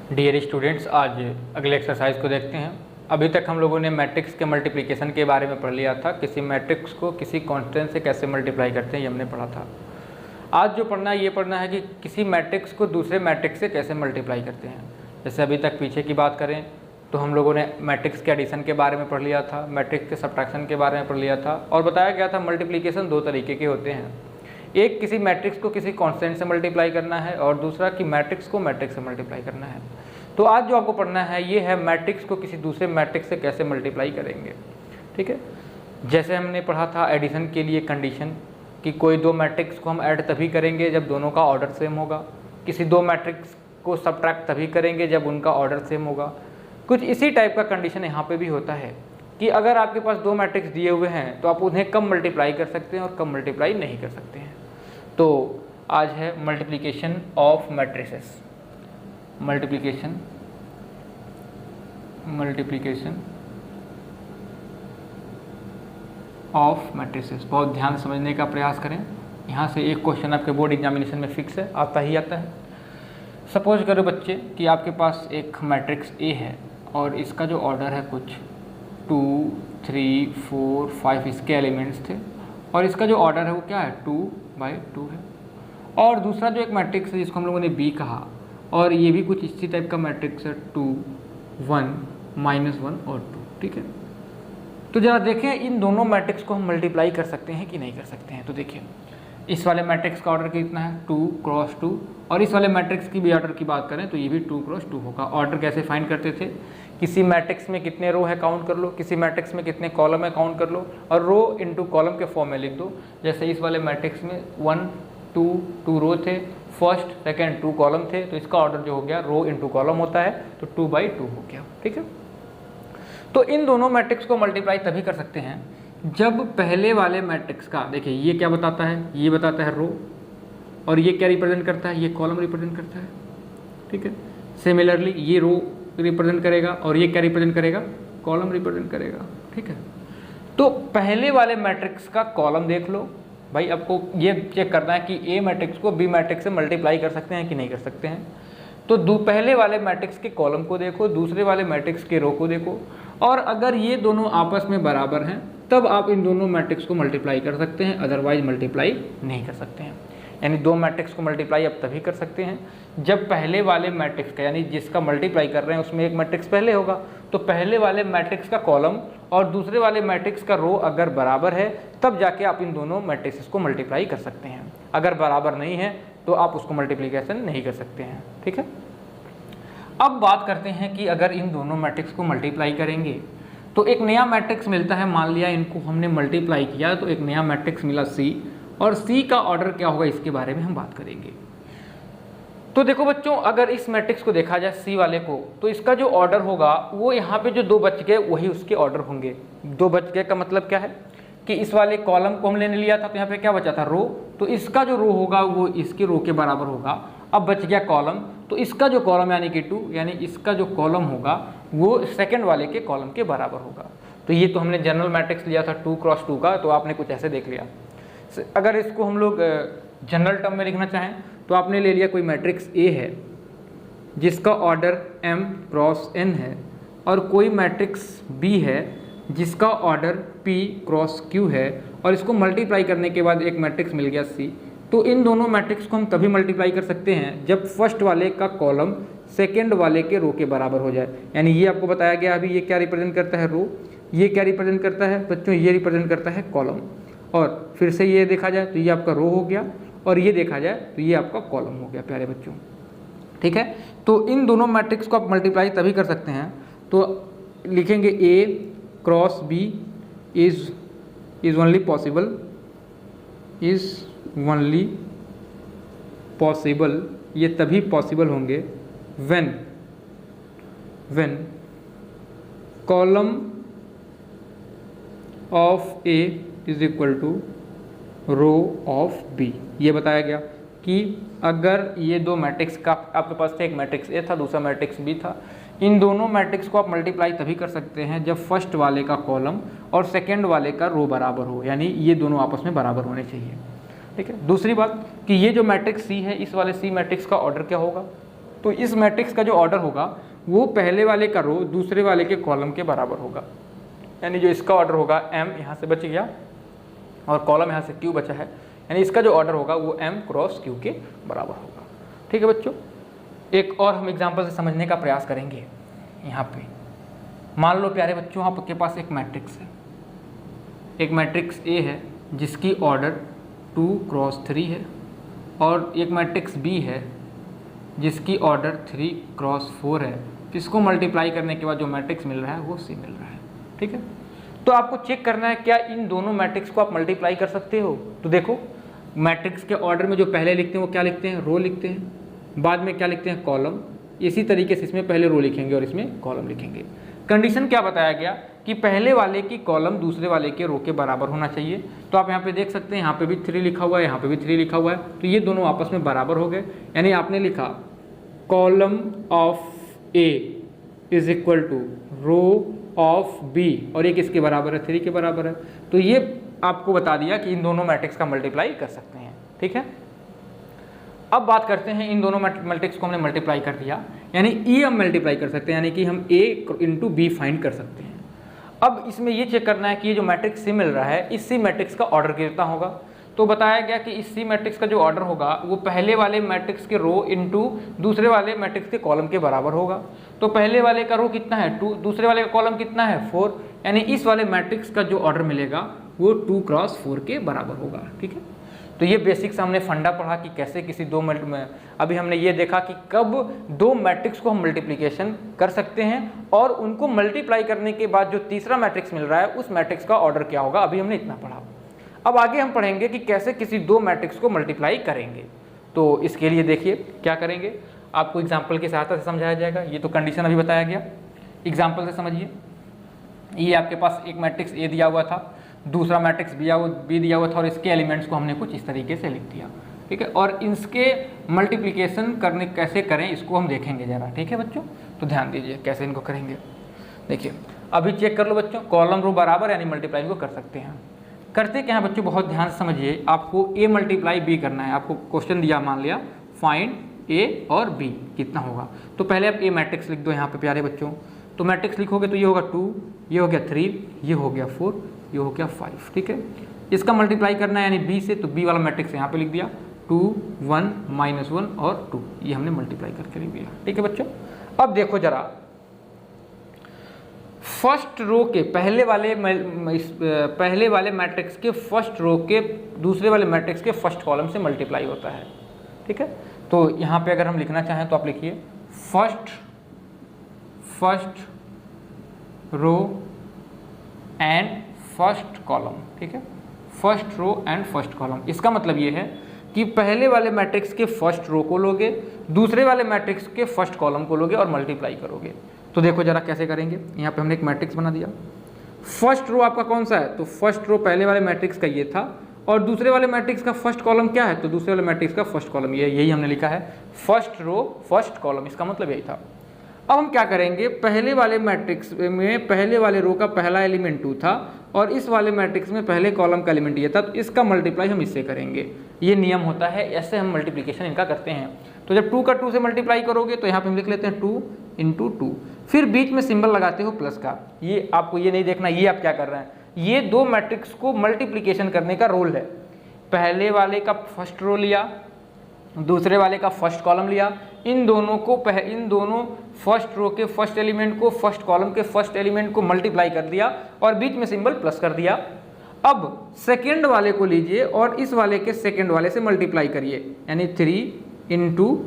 Dear students, आज अगले exercise को देखते हैं। अभी तक हम लोगों ने मैट्रिक्स के मल्टीप्लिकेशन के बारे में पढ़ लिया था। किसी मैट्रिक्स को किसी कांस्टेंट से कैसे मल्टीप्लाई करते हैं ये हमने पढ़ा था। आज जो पढ़ना है ये पढ़ना है कि किसी मैट्रिक्स को दूसरे मैट्रिक्स से कैसे मल्टीप्लाई करते हैं। जैसे अभी तक पीछे की बात करें तो हम लोगों ने मैट्रिक्स के एडिशन के बारे में पढ़ लिया था, मैट्रिक्स के सब्ट्रैक्शन के बारे में पढ़ लिया था और बताया गया था मल्टीप्लिकेशन दो तरीके के होते हैं। एक किसी मैट्रिक्स को किसी कांस्टेंट से मल्टीप्लाई करना है और दूसरा कि मैट्रिक्स को मैट्रिक्स से मल्टीप्लाई करना है। तो आज जो आपको पढ़ना है ये है मैट्रिक्स को किसी दूसरे मैट्रिक्स से कैसे मल्टीप्लाई करेंगे। ठीक है, जैसे हमने पढ़ा था एडिशन के लिए कंडीशन कि कोई दो मैट्रिक्स को हम ऐड तभी करेंगे जब दोनों का ऑर्डर सेम होगा, किसी दो मैट्रिक्स को सब्ट्रैक्ट तभी करेंगे जब उनका ऑर्डर सेम होगा। कुछ इसी टाइप का कंडीशन यहाँ पे भी होता है कि अगर आपके पास दो मैट्रिक्स दिए हुए हैं तो आप उन्हें कम मल्टीप्लाई कर सकते हैं और कम मल्टीप्लाई नहीं कर सकते हैं। तो आज है multiplication of matrices, multiplication of matrices. बहुत ध्यान समझने का प्रयास करें। यहाँ से एक क्वेश्चन आपके बोर्ड एग्जामिनेशन में फिक्स है, आता ही आता है। सपोज करो बच्चे कि आपके पास एक मैट्रिक्स ए है और इसका जो ऑर्डर है कुछ 2, 3, 4, 5 इसके एलिमेंट्स थे और इसका जो ऑर्डर है वो क्या है 2/2 है। और दूसरा जो एक मैट्रिक्स है जिसको हम लोगों ने बी कहा और ये भी कुछ इसी टाइप का मैट्रिक्स है 2, 1, -1 और 2। ठीक है, तो जरा देखें इन दोनों मैट्रिक्स को हम मल्टीप्लाई कर सकते हैं कि नहीं कर सकते हैं। तो देखिए इस वाले मैट्रिक्स का ऑर्डर कितना है 2 × 2 और इस वाले मैट्रिक्स की भी ऑर्डर की बात करें तो ये भी 2 × 2 होगा। ऑर्डर कैसे फाइंड करते थे, किसी मैट्रिक्स में कितने रो है काउंट कर लो, किसी मैट्रिक्स में कितने कॉलम है काउंट कर लो और रो इंटू कॉलम के फॉर्म में लिख दो। जैसे इस वाले मैट्रिक्स में 1, 2 रो थे, फर्स्ट सेकेंड 2 कॉलम थे, तो इसका ऑर्डर जो हो गया रो इंटू कॉलम होता है तो 2/2 हो गया। ठीक है, तो इन दोनों मैट्रिक्स को मल्टीप्लाई तभी कर सकते हैं जब पहले वाले मैट्रिक्स का, देखिए ये क्या बताता है, ये बताता है रो और ये क्या रिप्रेजेंट करता है, ये कॉलम रिप्रेजेंट करता है। ठीक है, सिमिलरली ये रो रिप्रेजेंट करेगा और ये क्या रिप्रेजेंट करेगा, कॉलम रिप्रेजेंट करेगा। ठीक है, तो पहले वाले मैट्रिक्स का कॉलम देख लो भाई। आपको ये चेक करना है कि ए मैट्रिक्स को बी मैट्रिक्स से मल्टीप्लाई कर सकते हैं कि नहीं कर सकते हैं। तो पहले वाले मैट्रिक्स के कॉलम को देखो, दूसरे वाले मैट्रिक्स के रो को देखो और अगर ये दोनों आपस में बराबर हैं तब आप इन दोनों मैट्रिक्स को मल्टीप्लाई कर सकते हैं, अदरवाइज मल्टीप्लाई नहीं कर सकते हैं। यानी दो मैट्रिक्स को मल्टीप्लाई अब तभी कर सकते हैं जब पहले वाले मैट्रिक्स का, यानी जिसका मल्टीप्लाई कर रहे हैं उसमें एक मैट्रिक्स पहले होगा तो पहले वाले मैट्रिक्स का कॉलम और दूसरे वाले मैट्रिक्स का रो अगर बराबर है तब जाके आप इन दोनों मैट्रिक्स को मल्टीप्लाई कर सकते हैं। अगर बराबर नहीं है तो आप उसको मल्टीप्लिकेशन नहीं कर सकते हैं। ठीक है, अब बात करते हैं कि अगर इन दोनों मैट्रिक्स को मल्टीप्लाई करेंगे तो एक नया मैट्रिक्स मिलता है। मान लिया इनको हमने मल्टीप्लाई किया तो एक नया मैट्रिक्स मिला C और C का ऑर्डर क्या होगा इसके बारे में हम बात करेंगे। तो देखो बच्चों, अगर इस मैट्रिक्स को देखा जाए C वाले को तो इसका जो ऑर्डर होगा वो यहाँ पे जो 2 बच गए वही उसके ऑर्डर होंगे। 2 बच गए का मतलब क्या है कि इस वाले कॉलम को हम लेने लिया था तो यहाँ पे क्या बचा था रो, तो इसका जो रो होगा वो इसके रो के बराबर होगा। अब बच गया कॉलम, तो इसका जो कॉलम यानी कि 2, यानी इसका जो कॉलम होगा वो सेकंड वाले के कॉलम के बराबर होगा। तो ये तो हमने जनरल मैट्रिक्स लिया था 2 × 2 का, तो आपने कुछ ऐसे देख लिया। अगर इसको हम लोग जनरल टर्म में लिखना चाहें तो आपने ले लिया कोई मैट्रिक्स A है जिसका ऑर्डर m × n है और कोई मैट्रिक्स B है जिसका ऑर्डर p × q है और इसको मल्टीप्लाई करने के बाद एक मैट्रिक्स मिल गया C। तो इन दोनों मैट्रिक्स को हम तभी मल्टीप्लाई कर सकते हैं जब फर्स्ट वाले का कॉलम सेकंड वाले के रो के बराबर हो जाए। यानी ये आपको बताया गया अभी, ये क्या रिप्रेजेंट करता है रो, ये क्या रिप्रेजेंट करता है बच्चों, ये रिप्रेजेंट करता है कॉलम। और फिर से ये देखा जाए तो ये आपका रो हो गया और ये देखा जाए तो ये आपका कॉलम हो गया प्यारे बच्चों। ठीक है, तो इन दोनों मैट्रिक्स को आप मल्टीप्लाई तभी कर सकते हैं। तो लिखेंगे A × B is only possible, ये तभी पॉसिबल होंगे when column of A is equal to row of B। ये बताया गया कि अगर ये दो मैट्रिक्स का आपके पास एक मैट्रिक्स A था दूसरा मैट्रिक्स B था, इन दोनों मैट्रिक्स को आप मल्टीप्लाई तभी कर सकते हैं जब फर्स्ट वाले का कॉलम और सेकंड वाले का रो बराबर हो, यानी ये दोनों आपस में बराबर होने चाहिए। ठीक है, दूसरी बात कि ये जो मैट्रिक्स C है इस वाले C मैट्रिक्स का ऑर्डर क्या होगा, तो इस मैट्रिक्स का जो ऑर्डर होगा वो पहले वाले का रो दूसरे वाले के कॉलम के बराबर होगा, यानी जो इसका ऑर्डर होगा m यहाँ से बच गया और कॉलम यहाँ से q बचा है, यानी इसका जो ऑर्डर होगा वो m क्रॉस q के बराबर होगा। ठीक है बच्चों, एक और हम एग्जांपल से समझने का प्रयास करेंगे। यहाँ पे मान लो प्यारे बच्चों आपके पास एक मैट्रिक्स है, एक मैट्रिक्स A है जिसकी ऑर्डर 2 क्रॉस 3 है और एक मैट्रिक्स B है जिसकी ऑर्डर 3 क्रॉस 4 है। इसको मल्टीप्लाई करने के बाद जो मैट्रिक्स मिल रहा है वो C मिल रहा है। ठीक है, तो आपको चेक करना है क्या इन दोनों मैट्रिक्स को आप मल्टीप्लाई कर सकते हो। तो देखो मैट्रिक्स के ऑर्डर में जो पहले लिखते हैं वो क्या लिखते हैं, रो लिखते हैं, बाद में क्या लिखते हैं, कॉलम। इसी तरीके से इसमें पहले रो लिखेंगे और इसमें कॉलम लिखेंगे। कंडीशन क्या बताया गया कि पहले वाले की कॉलम दूसरे वाले के रो के बराबर होना चाहिए। तो आप यहाँ पे देख सकते हैं, यहाँ पे भी 3 लिखा हुआ है, यहाँ पे भी 3 लिखा हुआ है, तो ये दोनों आपस में बराबर हो गए। यानी आपने लिखा column of A is equal to row of B और एक इसके बराबर है, 3 के बराबर है। तो ये आपको बता दिया कि इन दोनों मैट्रिक्स का मल्टीप्लाई कर सकते हैं। ठीक है, अब बात करते हैं इन दोनों मैट्रिक्स को हमने मल्टीप्लाई कर दिया, यानी E हम मल्टीप्लाई कर सकते हैं, यानी कि हम A इंटू B फाइंड कर सकते हैं। अब इसमें ये चेक करना है कि ये जो मैट्रिक्स C मिल रहा है इस C मैट्रिक्स का ऑर्डर कितना होगा। तो बताया गया कि इस C मैट्रिक्स का जो ऑर्डर होगा वो पहले वाले मैट्रिक्स के रो इंटू दूसरे वाले मैट्रिक्स के कॉलम के बराबर होगा। तो पहले वाले का रो कितना है 2, दूसरे वाले का कॉलम कितना है 4, यानी इस वाले मैट्रिक्स का जो ऑर्डर मिलेगा वो 2 क्रॉस 4 के बराबर होगा। ठीक है, तो ये बेसिक्स हमने फंडा पढ़ा कि कैसे किसी दो में अभी हमने ये देखा कि कब दो मैट्रिक्स को हम मल्टीप्लिकेशन कर सकते हैं और उनको मल्टीप्लाई करने के बाद जो तीसरा मैट्रिक्स मिल रहा है उस मैट्रिक्स का ऑर्डर क्या होगा। अभी हमने इतना पढ़ा। अब आगे हम पढ़ेंगे कि कैसे किसी दो मैट्रिक्स को मल्टीप्लाई करेंगे। तो इसके लिए देखिए क्या करेंगे, आपको एग्जाम्पल की सहायता से समझाया जाएगा। ये तो कंडीशन अभी बताया गया, एग्जाम्पल से समझिए। ये आपके पास एक मैट्रिक्स A दिया हुआ था, दूसरा मैट्रिक्स B दिया हुआ था और इसके एलिमेंट्स को हमने कुछ इस तरीके से लिख दिया। ठीक है, और इसके मल्टीप्लिकेशन करने कैसे करें इसको हम देखेंगे ज़रा। ठीक है बच्चों, तो ध्यान दीजिए कैसे इनको करेंगे। देखिए अभी चेक कर लो बच्चों, कॉलम रो बराबर यानी मल्टीप्लाई इनको कर सकते हैं। करते क्या है बच्चों, बहुत ध्यान से समझिए। आपको A मल्टीप्लाई B करना है। आपको क्वेश्चन दिया, मान लिया फाइंड A और B कितना होगा। तो पहले आप A मैट्रिक्स लिख दो यहाँ पे प्यारे बच्चों। तो मैट्रिक्स लिखोगे तो ये होगा 2, ये हो गया 3, ये हो गया 4, ये हो गया 5। ठीक है, इसका मल्टीप्लाई करना है यानी B से, तो B वाला मैट्रिक्स यहाँ पे लिख दिया 2, 1, -1 और 2, ये हमने मल्टीप्लाई करके लिख दिया। ठीक है बच्चों, अब देखो जरा फर्स्ट रो के पहले वाले मैट्रिक्स के फर्स्ट रो के दूसरे वाले मैट्रिक्स के फर्स्ट कॉलम से मल्टीप्लाई होता है। ठीक है, तो यहाँ पे अगर हम लिखना चाहें तो आप लिखिए first row and first column. ठीक है, first row and first column, इसका मतलब ये है कि पहले वाले मैट्रिक्स के फर्स्ट रो को लोगे, दूसरे वाले मैट्रिक्स के फर्स्ट कॉलम को लोगे और मल्टीप्लाई करोगे। तो देखो जरा कैसे करेंगे। यहाँ पे हमने एक मैट्रिक्स बना दिया। फर्स्ट रो आपका कौन सा है, तो फर्स्ट रो पहले वाले मैट्रिक्स का ये था और दूसरे वाले मैट्रिक्स का फर्स्ट कॉलम क्या है, तो दूसरे वाले मैट्रिक्स का फर्स्ट कॉलम ये, यही हमने लिखा है फर्स्ट रो फर्स्ट कॉलम, इसका मतलब यही था। अब हम क्या करेंगे, पहले वाले मैट्रिक्स में पहले वाले रो का पहला एलिमेंट 2 था और इस वाले मैट्रिक्स में पहले कॉलम का एलिमेंट ये था, तो इसका मल्टीप्लाई हम इससे करेंगे। ये नियम होता है, ऐसे हम मल्टीप्लिकेशन इनका करते हैं। तो जब 2 का 2 से मल्टीप्लाई करोगे तो यहाँ पे हम लिख लेते हैं 2 × 2, फिर बीच में सिंबल लगाते हो प्लस का। ये आपको ये नहीं देखना ये आप क्या कर रहे हैं, ये दो मैट्रिक्स को मल्टीप्लिकेशन करने का रोल है। पहले वाले का फर्स्ट रो लिया, दूसरे वाले का फर्स्ट कॉलम लिया, इन दोनों फर्स्ट रो के फर्स्ट एलिमेंट को फर्स्ट कॉलम के फर्स्ट एलिमेंट को मल्टीप्लाई कर दिया और बीच में सिंबल प्लस कर दिया। अब सेकेंड वाले को लीजिए और इस वाले के सेकेंड वाले से मल्टीप्लाई करिए, यानी 3 ×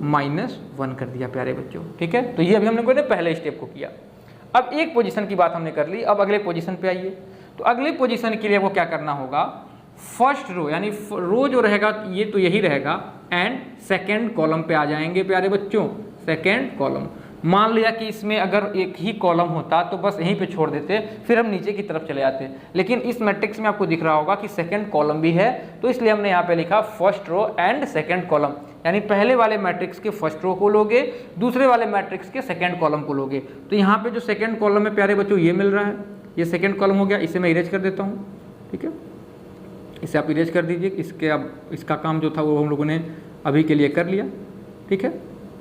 -1 कर दिया प्यारे बच्चों। ठीक है, तो ये अभी हमने कोई पहले स्टेप को किया। अब एक पोजीशन की बात हमने कर ली, अब अगले पोजीशन पे आइए। तो अगले पोजीशन के लिए वो क्या करना होगा, फर्स्ट रो यानी रो जो रहेगा ये तो यही रहेगा एंड सेकेंड कॉलम पे आ जाएंगे प्यारे बच्चों। सेकेंड कॉलम, मान लिया कि इसमें अगर एक ही कॉलम होता तो बस यहीं पे छोड़ देते, फिर हम नीचे की तरफ चले जाते, लेकिन इस मैट्रिक्स में आपको दिख रहा होगा कि सेकेंड कॉलम भी है, तो इसलिए हमने यहाँ पे लिखा first row and second column, यानी पहले वाले मैट्रिक्स के फर्स्ट रो को लोगे, दूसरे वाले मैट्रिक्स के सेकेंड कॉलम को लोगे। तो यहाँ पे जो सेकेंड कॉलम है प्यारे बच्चों ये मिल रहा है, ये सेकेंड कॉलम हो गया, इसे मैं इरेज कर देता हूँ। ठीक है, इसे आप इरेज कर दीजिए। इसके अब इसका काम जो था वो हम लोगों ने अभी के लिए कर लिया। ठीक है,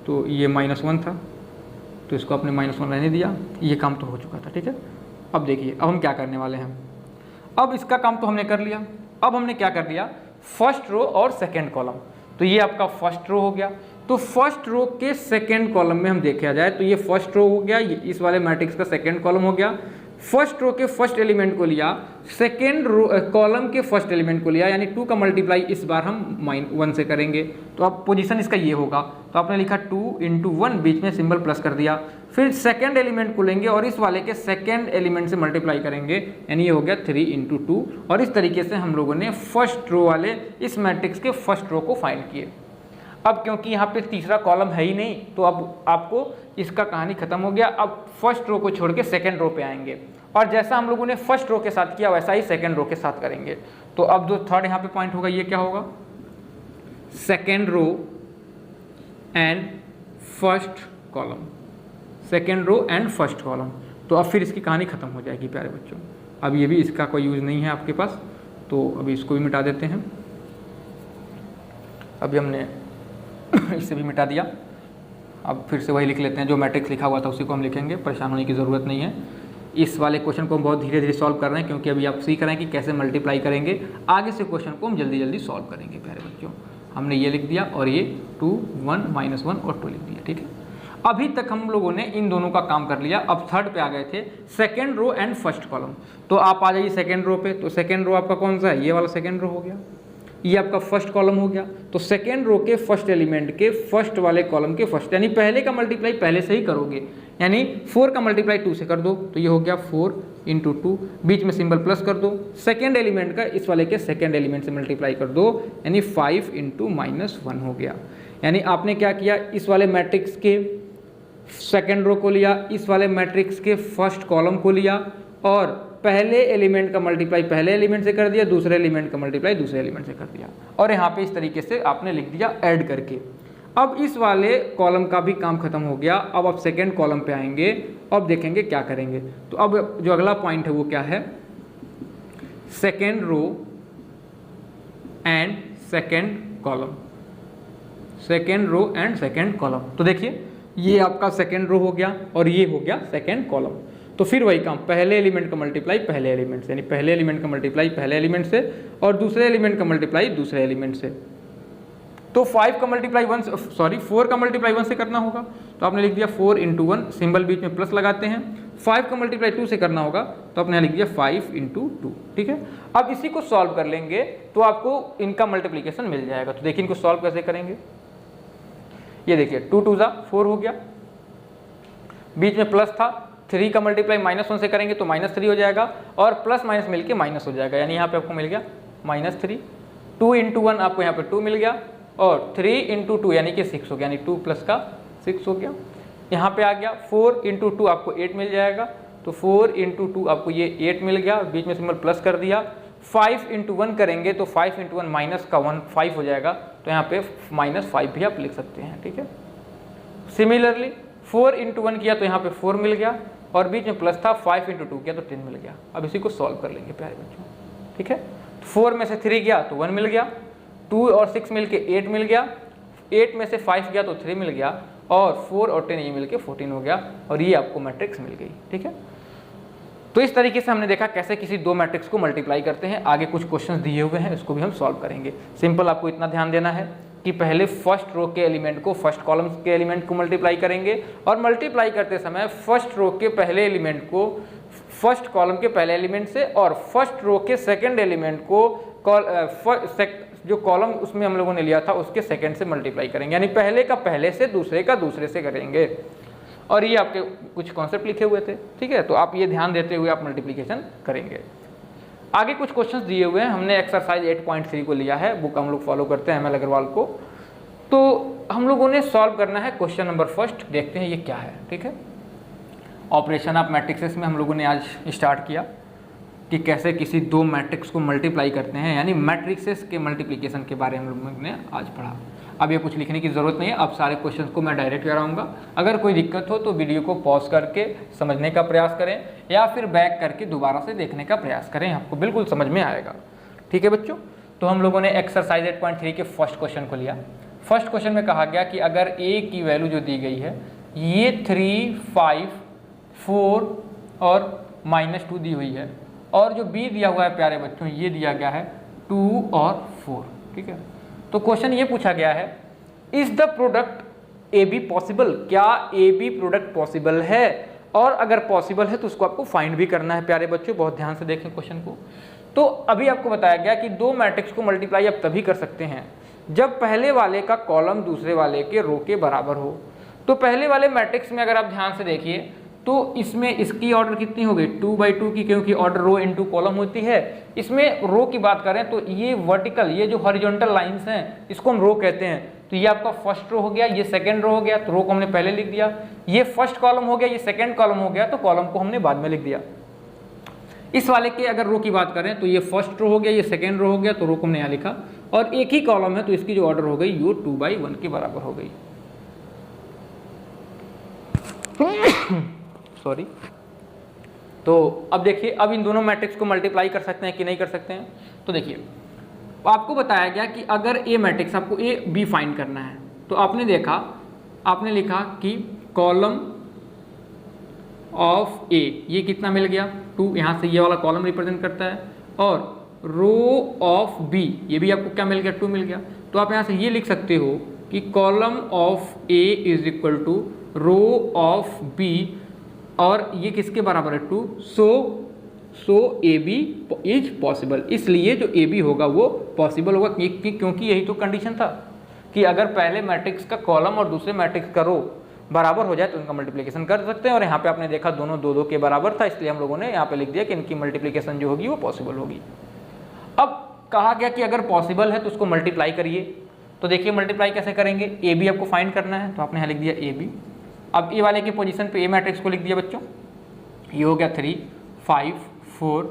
तो ये -1 था, तो इसको आपने -1 रहने दिया, ये काम तो हो चुका था। ठीक है, अब देखिए अब हम क्या करने वाले हैं। अब इसका काम तो हमने कर लिया, अब हमने क्या कर दिया, फर्स्ट रो और सेकेंड कॉलम। तो ये आपका फर्स्ट रो हो गया। तो फर्स्ट रो के सेकेंड कॉलम में हम देखा जाए तो ये फर्स्ट रो हो गया, ये इस वाले मैट्रिक्स का सेकेंड कॉलम हो गया। फर्स्ट रो के फर्स्ट एलिमेंट को लिया, सेकेंड रो कॉलम के फर्स्ट एलिमेंट को लिया, यानी 2 का मल्टीप्लाई इस बार हम -1 से करेंगे। तो अब पोजीशन इसका ये होगा, तो आपने लिखा 2 × 1, बीच में सिंबल प्लस कर दिया। फिर सेकेंड एलिमेंट को लेंगे और इस वाले के सेकेंड एलिमेंट से मल्टीप्लाई करेंगे, यानी ये हो गया 3 × 2। और इस तरीके से हम लोगों ने फर्स्ट रो वाले इस मैट्रिक्स के फर्स्ट रो को फाइंड किए। अब क्योंकि यहाँ पे तीसरा कॉलम है ही नहीं, तो अब आपको इसका कहानी खत्म हो गया। अब फर्स्ट रो को छोड़ के सेकेंड रो पे आएंगे, और जैसा हम लोगों ने फर्स्ट रो के साथ किया वैसा ही सेकेंड रो के साथ करेंगे। तो अब जो थर्ड यहाँ पे पॉइंट होगा ये क्या होगा, second row and first column, second row and first column. तो अब फिर इसकी कहानी खत्म हो जाएगी प्यारे बच्चों। अब ये भी इसका कोई यूज़ नहीं है आपके पास, तो अभी इसको भी मिटा देते हैं। अभी हमने इससे भी मिटा दिया। अब फिर से वही लिख लेते हैं, जो मैट्रिक्स लिखा हुआ था उसी को हम लिखेंगे, परेशान होने की ज़रूरत नहीं है। इस वाले क्वेश्चन को हम बहुत धीरे धीरे सॉल्व कर रहे हैं, क्योंकि अभी आप सीख रहे हैं कि कैसे मल्टीप्लाई करेंगे। आगे से क्वेश्चन को हम जल्दी जल्दी सॉल्व करेंगे प्यारे बच्चों। हमने ये लिख दिया और ये 2, 1, -1 और 2 लिख दिया। ठीक है, अभी तक हम लोगों ने इन दोनों का काम कर लिया। अब थर्ड पे आ गए थे, second row and first column. तो आप आ जाइए सेकेंड रो पे। तो सेकेंड रो आपका कौन सा है, ये वाला सेकेंड रो हो गया, ये आपका फर्स्ट कॉलम हो गया। तो सेकेंड रो के फर्स्ट एलिमेंट के फर्स्ट वाले कॉलम के फर्स्ट, यानी पहले का मल्टीप्लाई पहले से ही करोगे, यानी 4 का मल्टीप्लाई 2 से कर दो, तो ये हो गया 4 × 2, बीच में सिंबल प्लस कर दो। सेकेंड एलिमेंट का इस वाले के सेकेंड एलिमेंट से मल्टीप्लाई कर दो, यानी 5 × -1 हो गया। यानी आपने क्या किया, इस वाले मैट्रिक्स के सेकेंड रो को लिया, इस वाले मैट्रिक्स के फर्स्ट कॉलम को लिया, और पहले एलिमेंट का मल्टीप्लाई पहले एलिमेंट से कर दिया, दूसरे एलिमेंट का मल्टीप्लाई दूसरे एलिमेंट से कर दिया, और यहाँ पे इस तरीके से आपने लिख दिया ऐड करके। अब इस वाले कॉलम का भी काम खत्म हो गया। अब आप सेकेंड कॉलम पे आएंगे, अब देखेंगे क्या करेंगे। तो अब जो अगला पॉइंट है वो क्या है, second row and second column, second row and second column. तो देखिए ये आपका सेकेंड रो हो गया और ये हो गया सेकेंड कॉलम। तो फिर वही काम, पहले एलिमेंट का मल्टीप्लाई पहले एलिमेंट से, यानी पहले एलिमेंट का मल्टीप्लाई पहले एलिमेंट से और दूसरे एलिमेंट का मल्टीप्लाई दूसरे एलिमेंट से। तो 5 का मल्टीप्लाई 4 का मल्टीप्लाई 1 से करना होगा, तो आपने लिख दिया 4 × 1, सिंबल बीच में प्लस लगाते हैं। 5 का मल्टीप्लाई 2 से करना होगा, तो आपने लिख दिया 5 × 2। ठीक है, अब इसी को सॉल्व कर लेंगे तो आपको इनका मल्टीप्लीकेशन मिल जाएगा। तो देखिए इनको सॉल्व कैसे करेंगे, ये देखिए 2 × 2 = 4 हो गया, बीच में प्लस था, 3 का मल्टीप्लाई -1 से करेंगे तो -3 हो जाएगा, और प्लस माइनस मिलके माइनस हो जाएगा, यानी यहाँ पे आपको मिल गया -3। 2 × 1 आपको यहाँ पे 2 मिल गया, और 3 × 2 यानी कि 6 हो गया, यानी 2 + का 6 हो गया। यहाँ पे आ गया 4 × 2 आपको 8 मिल जाएगा, तो 4 × 2 आपको ये 8 मिल गया, बीच में सिंबल प्लस कर दिया। 5 × 1 करेंगे तो 5 × 1 माइनस का 1 5 हो जाएगा, तो यहाँ पे -5 भी आप लिख सकते हैं। ठीक है, सिमिलरली 4 × 1 किया तो यहाँ पे 4 मिल गया, और बीच में प्लस था, 5 × 2 किया तो 10 मिल गया। अब इसी को सॉल्व कर लेंगे प्यारे बच्चों। ठीक है, 4 में से 3 गया तो 1 मिल गया, 2 और 6 मिल के 8 मिल गया, 8 में से 5 गया तो 3 मिल गया, और 4 और 10 ये मिल के 14 हो गया, और ये आपको मैट्रिक्स मिल गई। ठीक है, तो इस तरीके से हमने देखा कैसे किसी दो मैट्रिक्स को मल्टीप्लाई करते हैं। आगे कुछ क्वेश्चंस दिए हुए हैं, इसको भी हम सॉल्व करेंगे। सिंपल आपको इतना ध्यान देना है कि पहले फर्स्ट रो के एलिमेंट को फर्स्ट कॉलम के एलिमेंट को मल्टीप्लाई करेंगे, और मल्टीप्लाई करते समय फर्स्ट रो के पहले एलिमेंट को फर्स्ट कॉलम के पहले एलिमेंट से, और फर्स्ट रो के सेकंड एलिमेंट को जो कॉलम उसमें हम लोगों ने लिया था उसके सेकंड से मल्टीप्लाई करेंगे, यानी पहले का पहले से, दूसरे का दूसरे से करेंगे। और ये आपके कुछ कॉन्सेप्ट लिखे हुए थे। ठीक है, तो आप ये ध्यान देते हुए आप मल्टीप्लिकेशन करेंगे। आगे कुछ क्वेश्चंस दिए हुए हैं, हमने एक्सरसाइज 8.3 को लिया है, बुक हम लोग फॉलो करते हैं ML अग्रवाल को। तो हम लोगों ने सॉल्व करना है क्वेश्चन नंबर फर्स्ट, देखते हैं ये क्या है। ठीक है, ऑपरेशन ऑफ मैट्रिक्सेस में हम लोगों ने आज स्टार्ट किया कि कैसे किसी दो मैट्रिक्स को मल्टीप्लाई करते हैं, यानी मैट्रिक्सेस के मल्टीप्लिकेशन के बारे में हम लोगों ने आज पढ़ा। अब ये कुछ लिखने की ज़रूरत नहीं है, अब सारे क्वेश्चंस को मैं डायरेक्ट कराऊंगा। अगर कोई दिक्कत हो तो वीडियो को पॉज करके समझने का प्रयास करें, या फिर बैक करके दोबारा से देखने का प्रयास करें, आपको बिल्कुल समझ में आएगा। ठीक है बच्चों, तो हम लोगों ने एक्सरसाइज 8.3 के फर्स्ट क्वेश्चन को लिया। फर्स्ट क्वेश्चन में कहा गया कि अगर ए की वैल्यू जो दी गई है ये 3, 5, 4 और -2 दी हुई है, और जो बी दिया हुआ है प्यारे बच्चों ये दिया गया है 2 और 4, ठीक है। तो क्वेश्चन ये पूछा गया है, is the product A be possible, क्या ए बी प्रोडक्ट पॉसिबल है, और अगर पॉसिबल है तो उसको आपको फाइंड भी करना है प्यारे बच्चों। बहुत ध्यान से देखें क्वेश्चन को। तो अभी आपको बताया गया कि दो मैट्रिक्स को मल्टीप्लाई आप तभी कर सकते हैं जब पहले वाले का कॉलम दूसरे वाले के रो के बराबर हो। तो पहले वाले मैट्रिक्स में अगर आप ध्यान से देखिए तो इसमें इसकी ऑर्डर कितनी हो गई 2/2 की, क्योंकि ऑर्डर रो इनटू कॉलम होती है। इसमें रो की बात करें तो ये वर्टिकल, ये जो हॉरिजॉन्टल लाइंस हैं इसको हम रो कहते हैं। तो ये आपका फर्स्ट रो हो गया, ये सेकंड रो हो गया, तो रो को हमने पहले लिख दिया। ये फर्स्ट कॉलम हो गया, ये सेकंड कॉलम हो गया, तो कॉलम को हमने बाद में लिख दिया। इस वाले के अगर रो की बात करें तो ये फर्स्ट रो हो गया, ये सेकंड रो हो गया, तो रो को हमने यहाँ लिखा, और एक ही कॉलम है तो इसकी जो ऑर्डर हो गई वो 2/1 के बराबर हो गई। सॉरी। तो अब देखिए, अब इन दोनों मैट्रिक्स को मल्टीप्लाई कर सकते हैं कि नहीं कर सकते हैं। तो देखिए आपको बताया गया कि अगर ए मैट्रिक्स आपको ए बी फाइंड करना है तो आपने देखा, आपने लिखा कि कॉलम ऑफ ए ये कितना मिल गया 2, यहाँ से ये वाला कॉलम रिप्रेजेंट करता है, और रो ऑफ बी ये भी आपको क्या मिल गया 2 मिल गया। तो आप यहाँ से ये लिख सकते हो कि column of A is equal to row of B, और ये किसके बराबर है 2, so A B is possible. इसलिए जो ए बी होगा वो पॉसिबल होगा, क्योंकि यही तो कंडीशन था कि अगर पहले मैट्रिक्स का कॉलम और दूसरे मैट्रिक्स का रो बराबर हो जाए तो इनका मल्टीप्लिकेशन कर सकते हैं। और यहाँ पे आपने देखा दोनों 2-2 के बराबर था, इसलिए हम लोगों ने यहाँ पे लिख दिया कि इनकी मल्टीप्लिकेशन जो होगी वो पॉसिबल होगी। अब कहा गया कि अगर पॉसिबल है तो उसको मल्टीप्लाई करिए। तो देखिए मल्टीप्लाई कैसे करेंगे, ए बी आपको फाइंड करना है, तो आपने यहाँ लिख दिया ए बी। अब ए वाले के पोजीशन पे ए मैट्रिक्स को लिख दिया बच्चों, ये हो गया 3, 5, 4,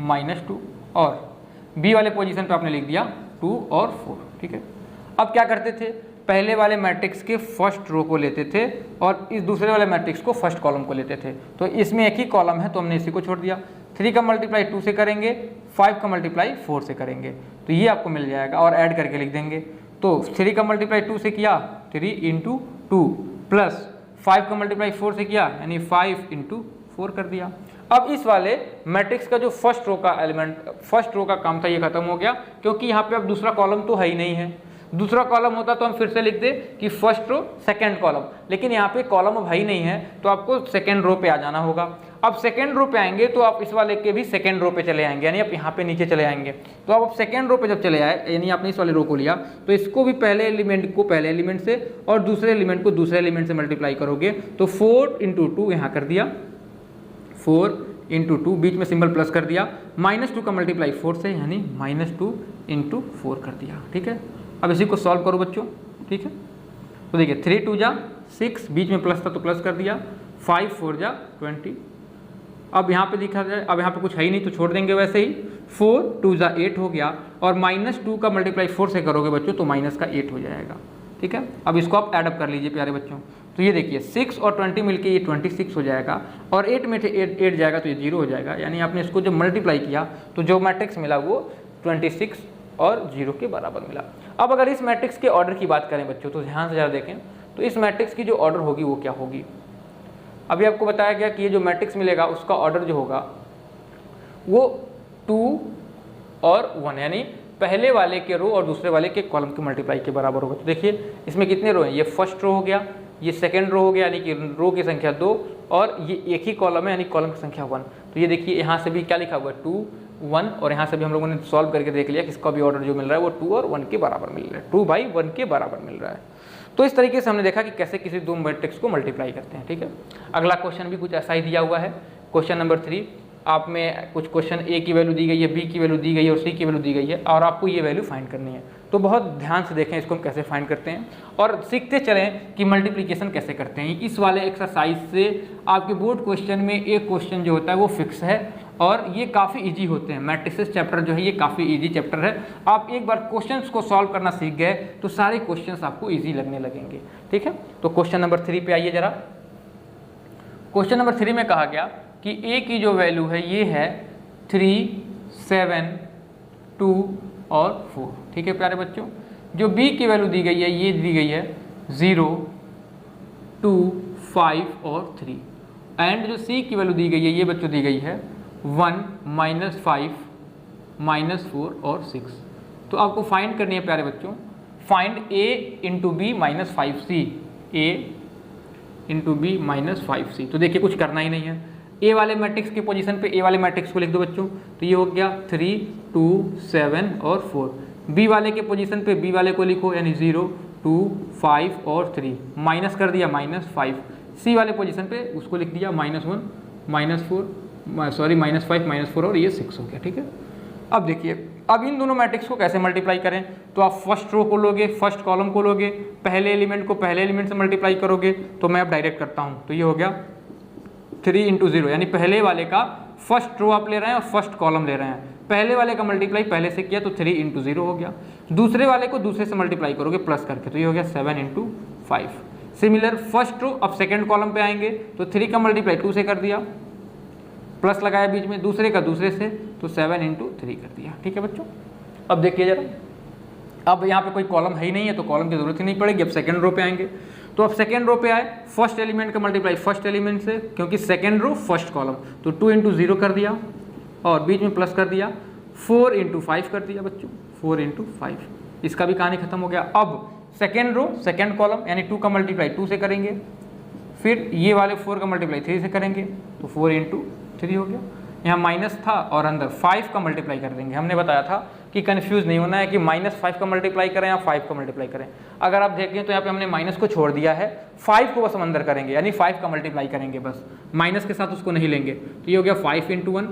-2, और बी वाले पोजीशन पे आपने लिख दिया 2 और 4, ठीक है। अब क्या करते थे, पहले वाले मैट्रिक्स के फर्स्ट रो को लेते थे और इस दूसरे वाले मैट्रिक्स को फर्स्ट कॉलम को लेते थे। तो इसमें एक ही कॉलम है तो हमने इसी को छोड़ दिया। 3 का मल्टीप्लाई 2 से करेंगे, 5 का मल्टीप्लाई 4 से करेंगे, तो ये आपको मिल जाएगा, और ऐड करके लिख देंगे। तो 3 का मल्टीप्लाई 2 से किया 3 × 2 प्लस 5 का मल्टीप्लाई 4 से किया यानी 5 × 4 कर दिया। अब इस वाले मैट्रिक्स का जो फर्स्ट रो का एलिमेंट, फर्स्ट रो का काम था ये खत्म हो गया, क्योंकि यहाँ पे अब दूसरा कॉलम तो है ही नहीं है। दूसरा कॉलम होता तो हम फिर से लिख दे कि फर्स्ट रो सेकंड कॉलम, लेकिन यहाँ पे कॉलम अब है ही नहीं है तो आपको सेकंड रो पे आ जाना होगा। अब सेकंड रो पे आएंगे तो आप इस वाले के भी सेकंड रो पे चले आएंगे, यानी आप यहाँ पे नीचे चले आएंगे। तो आप सेकंड रो पे जब चले आए, यानी आपने इस वाले रो को लिया तो इसको भी पहले एलिमेंट को पहले एलिमेंट से और दूसरे एलिमेंट को दूसरे एलिमेंट से मल्टीप्लाई करोगे। तो 4 × 2 यहाँ कर दिया, 4 × 2 बीच में सिंबल प्लस कर दिया, -2 का मल्टीप्लाई 4 से यानी -2 × 4 कर दिया, ठीक है। अब इसी को सॉल्व करो बच्चों, ठीक है। तो देखिए 3 × 2 = 6, बीच में प्लस था तो प्लस कर दिया, 5 × 4 = 20। अब यहाँ पे देखा जाए, अब यहाँ पे कुछ है ही नहीं तो छोड़ देंगे वैसे ही। 4 × 2 = 8 हो गया, और -2 का मल्टीप्लाई 4 से करोगे बच्चों तो माइनस का 8 हो जाएगा, ठीक है। अब इसको आप एडअप कर लीजिए प्यारे बच्चों। तो ये देखिए 6 और 20 मिलके ये 26 हो जाएगा, और 8 में से 8 जाएगा तो ये 0 हो जाएगा, यानी आपने इसको जब मल्टीप्लाई किया तो जो मैट्रिक्स मिला वो 26 और 0 के बराबर मिला। अब अगर इस मैट्रिक्स के ऑर्डर की बात करें बच्चों तो ध्यान से ज़रा देखें, तो इस मैट्रिक्स की जो ऑर्डर होगी वो क्या होगी। अभी आपको बताया गया कि ये जो मैट्रिक्स मिलेगा उसका ऑर्डर जो होगा वो 2 और 1, यानी पहले वाले के रो और दूसरे वाले के कॉलम के मल्टीप्लाई के बराबर होगा। तो देखिए इसमें कितने रो हैं, ये फर्स्ट रो हो गया, ये सेकंड रो हो गया यानी कि रो की संख्या 2, और ये एक ही कॉलम है यानी कॉलम की संख्या 1। तो ये देखिए यहाँ से भी क्या लिखा हुआ है 2, 1, और यहाँ से भी हम लोगों ने सॉल्व करके देख लिया कि इसका भी ऑर्डर जो मिल रहा है वो 2 और 1 के बराबर मिल रहा है, 2/1 के बराबर मिल रहा है। तो इस तरीके से हमने देखा कि कैसे किसी दो मैट्रिक्स को मल्टीप्लाई करते हैं, ठीक है। अगला क्वेश्चन भी कुछ ऐसा ही दिया हुआ है, क्वेश्चन नंबर 3। आप में कुछ क्वेश्चन ए की वैल्यू दी गई है, बी की वैल्यू दी गई है और सी की वैल्यू दी गई है, और आपको ये वैल्यू फाइंड करनी है। तो बहुत ध्यान से देखें इसको हम कैसे फाइंड करते हैं, और सीखते चलें कि मल्टीप्लिकेशन कैसे करते हैं। इस वाले एक्सरसाइज से आपके बोर्ड क्वेश्चन में एक क्वेश्चन जो होता है वो फिक्स है, और ये काफ़ी इजी होते हैं। मैट्रिसेस चैप्टर जो है ये काफ़ी इजी चैप्टर है। आप एक बार क्वेश्चंस को सॉल्व करना सीख गए तो सारे क्वेश्चंस आपको इजी लगने लगेंगे, ठीक है। तो क्वेश्चन नंबर 3 पे आइए जरा। क्वेश्चन नंबर 3 में कहा गया कि ए की जो वैल्यू है ये है 3, 7, 2 और 4, ठीक है प्यारे बच्चों। जो b की वैल्यू दी गई है ये दी गई है 0, 2, 5 और 3, एंड जो c की वैल्यू दी गई है ये बच्चों दी गई है 1, -5, -4 और 6। तो आपको फाइंड करनी है प्यारे बच्चों, find a into B minus 5c, a into B minus 5c। तो देखिए कुछ करना ही नहीं है, ए वाले मैट्रिक्स की पोजीशन पे ए वाले मैट्रिक्स को लिख दो बच्चों, तो ये हो गया 3, 2, 7 और 4। बी वाले के पोजीशन पे बी वाले को लिखो, यानी 0, 2, 5 और 3, माइनस कर दिया -5। सी वाले पोजीशन पे उसको लिख दिया -1, -5, -4 और ये 6 हो गया। ठीक है, अब देखिए अब इन दोनों मैट्रिक्स को कैसे मल्टीप्लाई करें। तो आप फर्स्ट रो को लोगे, फर्स्ट कॉलम को लोगे, पहले एलिमेंट को पहले एलिमेंट से मल्टीप्लाई करोगे। तो मैं अब डायरेक्ट करता हूँ, तो ये हो गया 3 इंटू 0, यानी पहले वाले का फर्स्ट रो आप ले रहे हैं और फर्स्ट कॉलम ले रहे हैं। पहले वाले का मल्टीप्लाई पहले से किया तो 3 इंटू 0 हो गया। दूसरे वाले को दूसरे से मल्टीप्लाई करोगे प्लस करके, तो ये हो गया 7 इंटू 5। सिमिलर फर्स्ट रो अब सेकेंड कॉलम पे आएंगे, तो 3 का मल्टीप्लाई 2 से कर दिया, प्लस लगाया बीच में, दूसरे का दूसरे से, तो 7 इंटू 3 कर दिया। ठीक है बच्चों, अब देखिए जरा, अब यहाँ पे कोई कॉलम है ही नहीं है तो कॉलम की जरूरत ही नहीं पड़ेगी। अब सेकेंड रो पे आएंगे, तो अब सेकेंड रो पे आए, फर्स्ट एलिमेंट का मल्टीप्लाई फर्स्ट एलिमेंट से, क्योंकि सेकेंड रो फर्स्ट कॉलम, तो 2 इंटू 0 कर दिया और बीच में प्लस कर दिया, 4 इंटू 5 कर दिया बच्चों, 4 इंटू 5। इसका भी कहानी खत्म हो गया। अब सेकेंड रो सेकेंड कॉलम यानी 2 का मल्टीप्लाई 2 से करेंगे, फिर ये वाले 4 का मल्टीप्लाई 3 से करेंगे, तो 4 इंटू 3 हो गया। यहाँ माइनस था और अंदर 5 का मल्टीप्लाई कर देंगे। हमने बताया था कि कंफ्यूज नहीं होना है कि -5 का मल्टीप्लाई करें या 5 का मल्टीप्लाई करें। अगर आप देखें तो यहाँ पे हमने माइनस को छोड़ दिया है, 5 को बस हम अंदर करेंगे, यानी 5 का मल्टीप्लाई करेंगे बस, माइनस के साथ उसको नहीं लेंगे। तो ये हो गया 5 इंटू 1,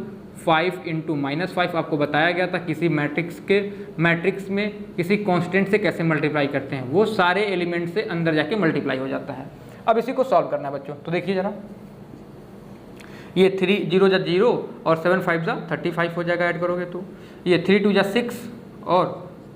5 इंटू -5। आपको बताया गया था किसी मैट्रिक्स में किसी कॉन्स्टेंट से कैसे मल्टीप्लाई करते हैं, वो सारे एलिमेंट से अंदर जाके मल्टीप्लाई हो जाता है। अब इसी को सॉल्व करना है बच्चों, तो देखिए जरा, ये 3 0 जा 0 और 7 5 जा 35 हो जाएगा ऐड करोगे तो, ये 3 2 जा 6 और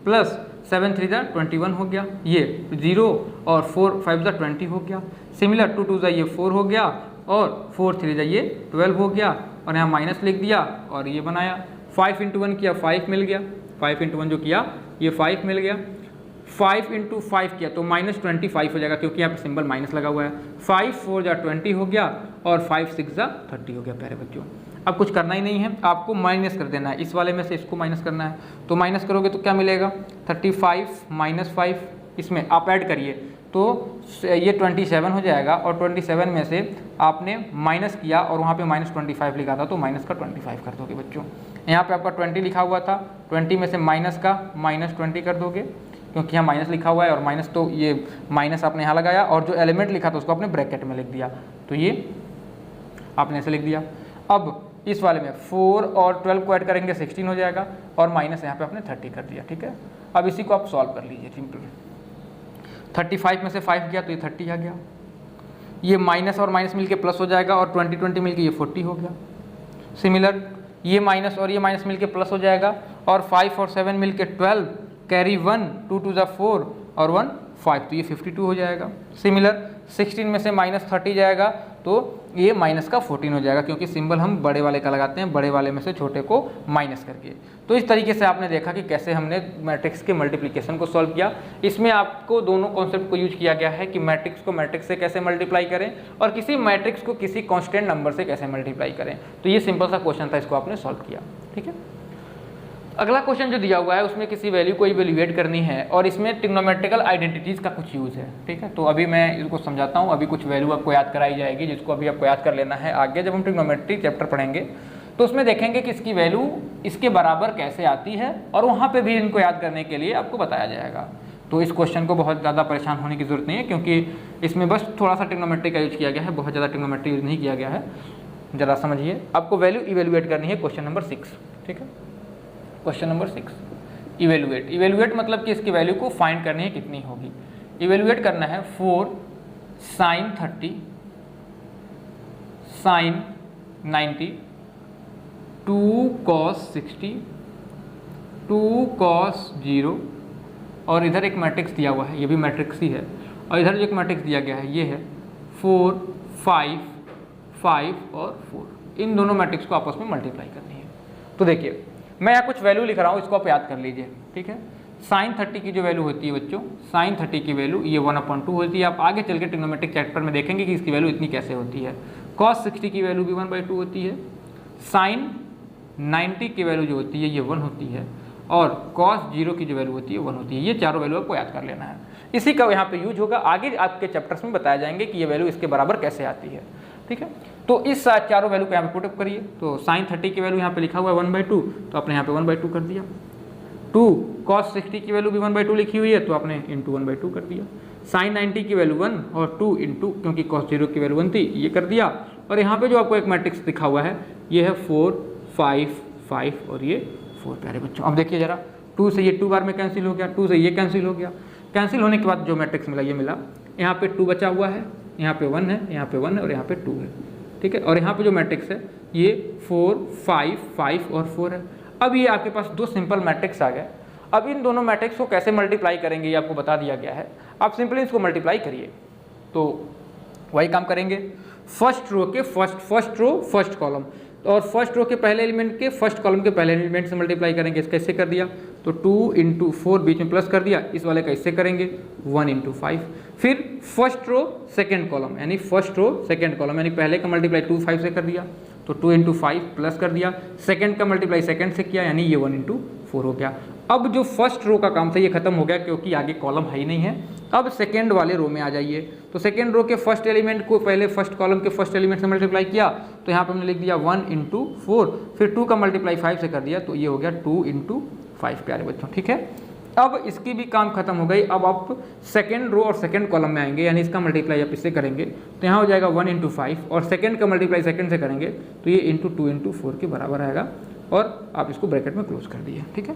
प्लस 7 3 जा 21 हो गया, ये 0 और 4 5 जा 20 हो गया। सिमिलर 2 2 जा ये 4 हो गया और 4 3 जा ये 12 हो गया, और यहाँ माइनस लिख दिया और ये बनाया। 5 इंटू 1 किया 5 मिल गया, 5 इंटू 1 जो किया ये 5 मिल गया। 5 इंटू 5 किया तो -25 हो जाएगा, क्योंकि यहाँ पे सिंबल माइनस लगा हुआ है। 5 4 जा 20 हो गया और 5 6 जा 30 हो गया प्यारे बच्चों। अब कुछ करना ही नहीं है, आपको माइनस कर देना है, इस वाले में से इसको माइनस करना है। तो माइनस करोगे तो क्या मिलेगा, 35 -5, इसमें आप ऐड करिए तो ये 27 हो जाएगा, और 27 में से आपने माइनस किया और वहाँ पे -25 लिखा था तो माइनस का 25 कर दोगे बच्चों। यहाँ पे आपका 20 लिखा हुआ था, 20 में से माइनस का -20 कर दोगे, क्योंकि यहाँ माइनस लिखा हुआ है, और माइनस तो ये माइनस आपने यहाँ लगाया और जो एलिमेंट लिखा था उसको आपने ब्रैकेट में लिख दिया, तो ये आपने ऐसे लिख दिया। अब इस वाले में 4 और 12 को ऐड करेंगे 16 हो जाएगा, और माइनस यहाँ पे आपने 30 कर दिया। ठीक है, अब इसी को आप सॉल्व कर लीजिए सिंपल। 35 में से 5 गया तो ये 30 आ गया, ये माइनस और माइनस मिलके प्लस हो जाएगा, और 20 20 मिलके ये 40 हो गया। सिमिलर ये माइनस और ये माइनस मिलके प्लस हो जाएगा, और 5 और 7 मिलके 12, कैरी 1, 2 2 जा 4 और 1 5, तो ये 52 हो जाएगा। सिमिलर 16 में से -30 जाएगा तो ये माइनस का 14 हो जाएगा, क्योंकि सिंबल हम बड़े वाले का लगाते हैं, बड़े वाले में से छोटे को माइनस करके। तो इस तरीके से आपने देखा कि कैसे हमने मैट्रिक्स के मल्टीप्लिकेशन को सॉल्व किया। इसमें आपको दोनों कॉन्सेप्ट को यूज किया गया है कि मैट्रिक्स को मैट्रिक्स से कैसे मल्टीप्लाई करें और किसी मैट्रिक्स को किसी कॉन्स्टेंट नंबर से कैसे मल्टीप्लाई करें। तो ये सिंपल सा क्वेश्चन था, इसको आपने सॉल्व किया। ठीक है, अगला क्वेश्चन जो दिया हुआ है उसमें किसी वैल्यू को इवेल्युएट करनी है, और इसमें ट्रिग्नोमेट्रिकल आइडेंटिटीज़ का कुछ यूज़ है। ठीक है, तो अभी मैं इसको समझाता हूँ। अभी कुछ वैल्यू आपको याद कराई जाएगी, जिसको अभी आपको याद कर लेना है। आगे जब हम ट्रिग्नोमेट्री चैप्टर पढ़ेंगे तो उसमें देखेंगे कि इसकी वैल्यू इसके बराबर कैसे आती है, और वहाँ पर भी इनको याद करने के लिए आपको बताया जाएगा। तो इस क्वेश्चन को बहुत ज़्यादा परेशान होने की जरूरत नहीं है, क्योंकि इसमें बस थोड़ा सा ट्रिग्नोमेट्री का यूज किया गया है, बहुत ज़्यादा ट्रिग्नोमेट्री यूज नहीं किया गया है। जरा समझिए, आपको वैल्यू इवेल्युएट करनी है, क्वेश्चन नंबर 6। ठीक है, क्वेश्चन नंबर 6, इवेल्युएट। इवेल्युएट मतलब कि इसकी वैल्यू को फाइंड करनी है कितनी होगी। इवेल्युएट करना है 4 sin 30 sin 90 2 cos 60 2 cos 0, और इधर एक मैट्रिक्स दिया हुआ है, ये भी मैट्रिक्स ही है, और इधर जो एक मैट्रिक्स दिया गया है ये है 4 5 5 और 4। इन दोनों मैट्रिक्स को आपस में मल्टीप्लाई करनी है। तो देखिए मैं यहाँ कुछ वैल्यू लिख रहा हूँ, इसको आप याद कर लीजिए। ठीक है, साइन 30 की जो वैल्यू होती है बच्चों, साइन 30 की वैल्यू ये 1/2 होती है। आप आगे चल के ट्रिग्नोमेट्रिक चैप्टर में देखेंगे कि इसकी वैल्यू इतनी कैसे होती है। कॉस 60 की वैल्यू भी 1/2 होती है। साइन 90 की वैल्यू जो होती है ये 1 होती है, और कॉस 0 की जो वैल्यू होती है 1 होती है। ये चारों वैल्यू आपको याद कर लेना है। इसी का यहाँ पे यूज होगा, आगे आपके चैप्टर्स में बताया जाएंगे कि ये वैल्यू इसके बराबर कैसे आती है। ठीक है, तो इस चारों वैल्यू को यहाँ पे पुटअप करिए। तो साइन 30 की वैल्यू यहाँ पे लिखा हुआ है 1/2, तो आपने यहाँ पे 1/2 कर दिया। 2 कॉस 60 की वैल्यू भी 1/2 लिखी हुई है, तो आपने इंटू 1/2 कर दिया। साइन 90 की वैल्यू 1 और 2 इंटू, क्योंकि कॉस 0 की वैल्यू 1 थी, ये कर दिया। और यहाँ पे जो आपको एक मैट्रिक्स दिखा हुआ है ये है 4 5 5 और ये 4। प्यारे बच्चों अब देखिए जरा, 2 से ये 2 बार में कैंसिल हो गया, 2 से ये कैंसिल हो गया। कैंसिल होने के बाद जो मैट्रिक्स मिला ये मिला। यहाँ पे 2 बचा हुआ है, यहाँ पे 1 है, यहाँ पे 1 है और यहाँ पे 2 है। ठीक है, और यहाँ पे जो मैट्रिक्स है ये 4 5 5 और 4 है। अब ये आपके पास दो सिंपल मैट्रिक्स आ गए। अब इन दोनों मैट्रिक्स को कैसे मल्टीप्लाई करेंगे ये आपको बता दिया गया है। आप सिंपली इसको मल्टीप्लाई करिए, तो वही काम करेंगे। फर्स्ट रो के फर्स्ट रो फर्स्ट कॉलम, और फर्स्ट रो के पहले एलिमेंट के फर्स्ट कॉलम के पहले एलिमेंट से मल्टीप्लाई करेंगे। इसका इससे कर दिया तो 2 इंटू 4 बीच में प्लस कर दिया, इस वाले का इससे करेंगे 1 इंटू 5। फिर फर्स्ट रो सेकेंड कॉलम, यानी फर्स्ट रो सेकेंड कॉलम, यानी पहले का मल्टीप्लाई 2 5 से कर दिया, तो 2 इंटू 5 प्लस कर दिया। सेकेंड का मल्टीप्लाई सेकेंड से किया, यानी ये 1 इंटू 4 हो गया। अब जो फर्स्ट रो का काम था ये खत्म हो गया, क्योंकि आगे कॉलम है ही नहीं है। अब सेकेंड वाले रो में आ जाइए, तो सेकेंड रो के फर्स्ट एलिमेंट को पहले फर्स्ट कॉलम के फर्स्ट एलिमेंट से मल्टीप्लाई किया, तो यहाँ पे हमने लिख दिया 1 इंटू 4, फिर 2 का मल्टीप्लाई 5 से कर दिया, तो ये हो गया 2 इंटू 5। प्यारे बच्चों ठीक है, अब इसकी भी काम खत्म हो गई। अब आप सेकेंड रो और सेकेंड कॉलम में आएंगे, यानी इसका मल्टीप्लाई आप इससे करेंगे, तो यहाँ हो जाएगा 1 इंटू 5, और सेकेंड का मल्टीप्लाई सेकेंड से करेंगे तो ये इंटू 2 इंटू 4 के बराबर आएगा, और आप इसको ब्रैकेट में क्लोज कर दिए। ठीक है,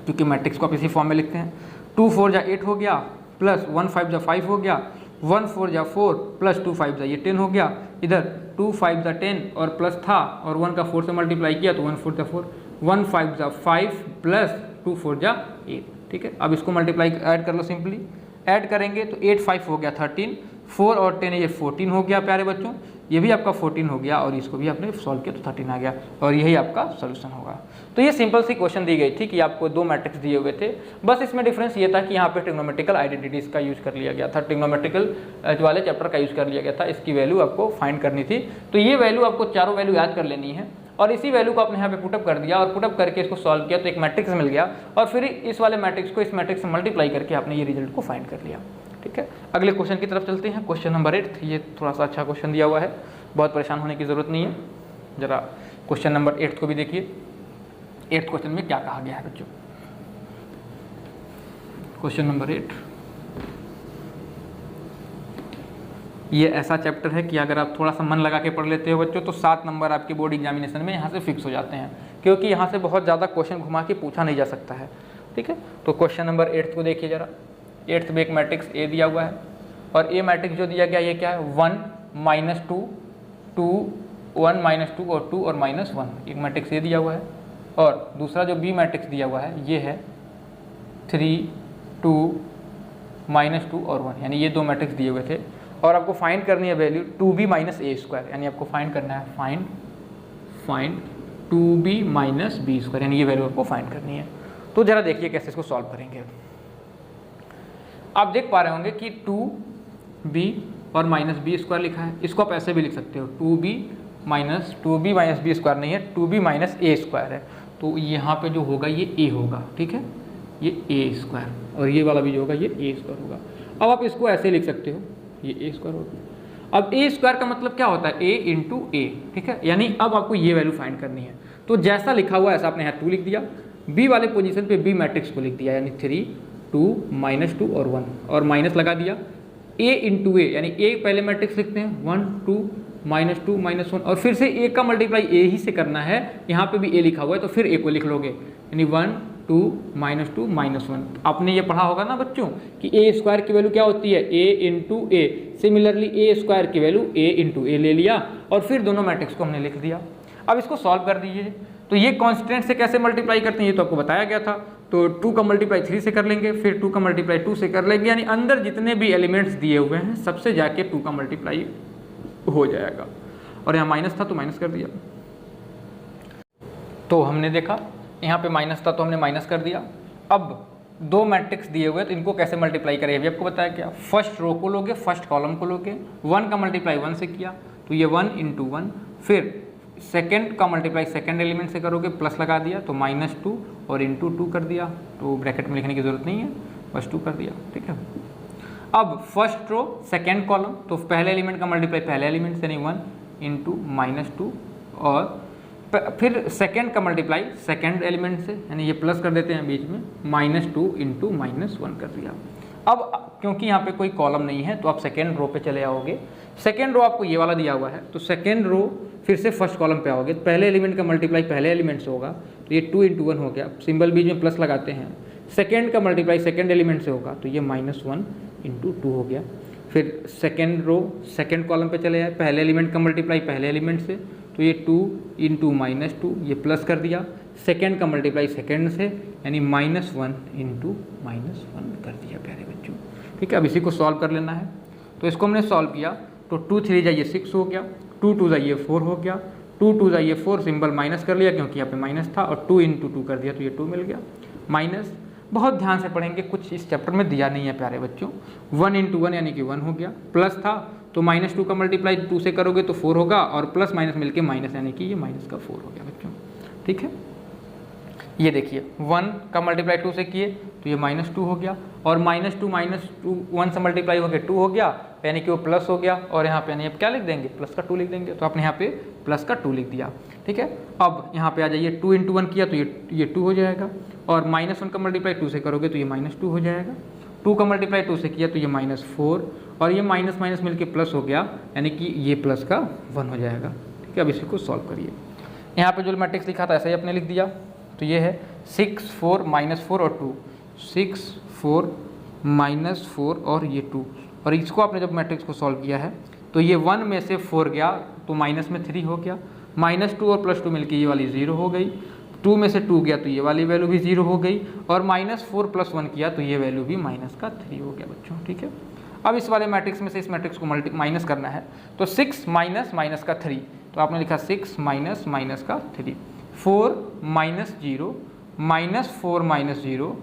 क्योंकि मैट्रिक्स को आप इसी फॉर्म में लिखते हैं। 2 4 जा 8 हो गया, प्लस 1 5 जा 5 हो गया, 1 4 जा 4 प्लस 2 5 जा ये 10 हो गया। इधर 2 5 जा 10 और प्लस था, और 1 का 4 से मल्टीप्लाई किया तो 1 4 जा 4, 1 5 जा 5 प्लस 2 4 जा 8। ठीक है, अब इसको मल्टीप्लाई ऐड कर लो, सिंपली ऐड करेंगे तो 8 5 हो गया 13, 4 और 10 ये 14 हो गया। प्यारे बच्चों ये भी आपका 14 हो गया, और इसको भी आपने सॉल्व किया तो 13 आ गया, और यही आपका सोल्यूशन होगा। तो ये सिंपल सी क्वेश्चन दी गई थी कि आपको दो मैट्रिक्स दिए हुए थे, बस इसमें डिफरेंस ये था कि यहाँ पे ट्रिग्नोमेट्रिकल आइडेंटिटीज का यूज कर लिया गया था, ट्रिग्नोमेट्रिकल वाले चैप्टर का यूज कर लिया गया था। इसकी वैल्यू आपको फाइंड करनी थी, तो ये वैल्यू आपको चारों वैल्यू याद कर लेनी है, और इसी वैल्यू को आपने यहाँ पे पुटअप कर दिया, और पुटअप करके इसको सॉल्व किया तो एक मैट्रिक्स मिल गया, और फिर इस वाले मैट्रिक्स को इस मैट्रिक्स से मल्टीप्लाई करके आपने ये रिजल्ट को फाइंड कर लिया। ठीक है, अगले क्वेश्चन की तरफ चलते हैं। क्वेश्चन नंबर 8, ये थोड़ा सा अच्छा क्वेश्चन दिया हुआ है, बहुत परेशान होने की जरूरत नहीं है। जरा क्वेश्चन नंबर 8 को भी देखिए। 8th क्वेश्चन में क्या कहा गया है बच्चों। क्वेश्चन नंबर 8, ये ऐसा चैप्टर है कि अगर आप थोड़ा सा मन लगा के पढ़ लेते हो बच्चों, तो 7 नंबर आपके बोर्ड एग्जामिनेशन में यहाँ से फिक्स हो जाते हैं, क्योंकि यहाँ से बहुत ज़्यादा क्वेश्चन घुमा के पूछा नहीं जा सकता है। ठीक है, तो क्वेश्चन नंबर 8 को देखिए जरा। 8th में एक मैट्रिक्स ए दिया हुआ है, और ए मैट्रिक्स जो दिया गया ये क्या है, 1 -2 2 1 -2 और 2 और -1, एक मैट्रिक्स ए दिया हुआ है। और दूसरा जो बी मैट्रिक्स दिया हुआ है ये है 3 2 -2 और 1, यानी ये दो मैट्रिक्स दिए हुए थे, और आपको फाइंड करनी है वैल्यू 2b - a², यानी आपको फाइंड करना है फाइंड 2b - b², यानी ये वैल्यू आपको फाइंड करनी है। तो जरा देखिए कैसे इसको सॉल्व करेंगे। आप देख पा रहे होंगे कि 2b और -b² लिखा है, इसको आप ऐसे भी लिख सकते हो, 2b - b² नहीं है, 2b - a² है, तो यहाँ पे जो होगा ये a होगा। ठीक है, ये a², और ये वाला भी जो होगा ये a² होगा। अब आप इसको ऐसे लिख सकते हो, ये a² होगा। अब a² का मतलब क्या होता है, a इंटू a। ठीक है, यानी अब आपको ये वैल्यू फाइंड करनी है, तो जैसा लिखा हुआ है ऐसा आपने यहाँ 2 लिख दिया, b वाले पोजीशन पे b मैट्रिक्स को लिख दिया, यानी 3 2 -2 और 1, और माइनस लगा दिया। a इंटू a, यानी a पहले मैट्रिक्स लिखते हैं 1 2 -2 -1, और फिर से a का मल्टीप्लाई a ही से करना है, यहाँ पे भी a लिखा हुआ है तो फिर a को लिख लोगे, यानी 1 2 -2 -1। आपने ये पढ़ा होगा ना बच्चों कि a² की वैल्यू क्या होती है, a into a। Similarly a² की वैल्यू a इंटू a ले लिया, और फिर दोनों मैट्रिक्स को हमने लिख दिया। अब इसको सॉल्व कर दीजिए, तो ये कांस्टेंट से कैसे मल्टीप्लाई करते हैं ये तो आपको बताया गया था, तो 2 का मल्टीप्लाई 3 से कर लेंगे, फिर 2 का मल्टीप्लाई 2 से कर लेंगे, यानी अंदर जितने भी एलिमेंट्स दिए हुए हैं सबसे जाके 2 का मल्टीप्लाई हो जाएगा, और यहाँ माइनस था तो माइनस कर दिया। तो हमने देखा यहाँ पे माइनस था तो हमने माइनस कर दिया। अब दो मैट्रिक्स दिए हुए तो इनको कैसे मल्टीप्लाई करें अभी आपको बताया क्या। फर्स्ट रो को लोगे, फर्स्ट कॉलम को लोगे, 1 का मल्टीप्लाई 1 से किया तो ये 1 × 1, फिर सेकेंड का मल्टीप्लाई सेकेंड एलिमेंट से करोगे, प्लस लगा दिया तो -2 और × 2 कर दिया, तो ब्रैकेट में लिखने की जरूरत नहीं है, बस 2 कर दिया, ठीक है। अब फर्स्ट रो सेकेंड कॉलम, तो पहले एलिमेंट का मल्टीप्लाई पहले एलिमेंट से, नहीं 1 × -2, और फिर सेकेंड का मल्टीप्लाई सेकेंड एलिमेंट से, यानी ये प्लस कर देते हैं बीच में, -2 × -1 कर दिया। अब क्योंकि यहाँ पे कोई कॉलम नहीं है तो आप सेकेंड रो पे चले आओगे। सेकेंड रो आपको ये वाला दिया हुआ है, तो सेकेंड रो फिर से फर्स्ट कॉलम पे आओगे, पहले एलिमेंट का मल्टीप्लाई पहले एलिमेंट से होगा, तो ये 2 × 1 हो गया, सिंबल बीच में प्लस लगाते हैं। सेकेंड का मल्टीप्लाई सेकेंड एलिमेंट से होगा, तो ये -1 × 2 हो गया। फिर सेकेंड रो सेकेंड कॉलम पे चले आए, पहले एलिमेंट का मल्टीप्लाई पहले एलिमेंट से, तो ये 2 × -2, ये प्लस कर दिया। सेकेंड का मल्टीप्लाई सेकेंड से, यानी -1 × -1 कर दिया प्यारे बच्चों, ठीक है। अब इसी को सॉल्व कर लेना है, तो इसको हमने सॉल्व किया तो 2 3 जाइए 6 हो गया, 2 2 जाइए 4 हो गया, 2 2 जाइए 4, सिंबल माइनस कर लिया क्योंकि यहाँ पे माइनस था, और 2 × 2 कर दिया तो ये 2 मिल गया। माइनस बहुत ध्यान से पढ़ेंगे, कुछ इस चैप्टर में दिया नहीं है प्यारे बच्चों। 1 × 1 यानी कि 1 हो गया, प्लस था तो -2 का मल्टीप्लाई 2 से करोगे तो 4 होगा, और प्लस माइनस मिलके माइनस, यानी कि ये माइनस का 4 हो गया बच्चों, ठीक है। ये देखिए 1 का मल्टीप्लाई 2 से किए तो ये -2 हो गया, और -2 1 से मल्टीप्लाई हो गया 2 हो गया, यानी कि वो प्लस हो गया, और यहाँ पे यानी अब क्या लिख देंगे, प्लस का 2 लिख देंगे, तो आपने यहाँ पे प्लस का 2 लिख दिया, ठीक है। अब यहाँ पे आ जाइए, 2 × 1 किया तो ये 2 हो जाएगा, और -1 का मल्टीप्लाई 2 से करोगे तो ये -2 हो जाएगा, 2 का मल्टीप्लाई 2 से किया तो ये -4, और ये माइनस माइनस मिलके प्लस हो गया, यानी कि ये प्लस का 1 हो जाएगा, ठीक है। अब इसी को सॉल्व करिए। यहाँ पे जो मैट्रिक्स लिखा था ऐसा ही आपने लिख दिया, तो ये है 6 4 -4 और 2, 6 4 -4 और ये 2, और इसको आपने जब मैट्रिक्स को सॉल्व किया है तो ये 1 में से 4 गया तो माइनस में 3 हो गया, -2 और +2 मिलके ये वाली 0 हो गई, 2 में से 2 गया तो ये वाली वैल्यू भी 0 हो गई, और -4 + 1 किया तो ये वैल्यू भी -3 हो गया बच्चों, ठीक है। अब इस वाले मैट्रिक्स में से इस मैट्रिक्स को माइनस करना है, तो 6 -3, तो आपने लिखा 6 -3, 4 -0 -4 -0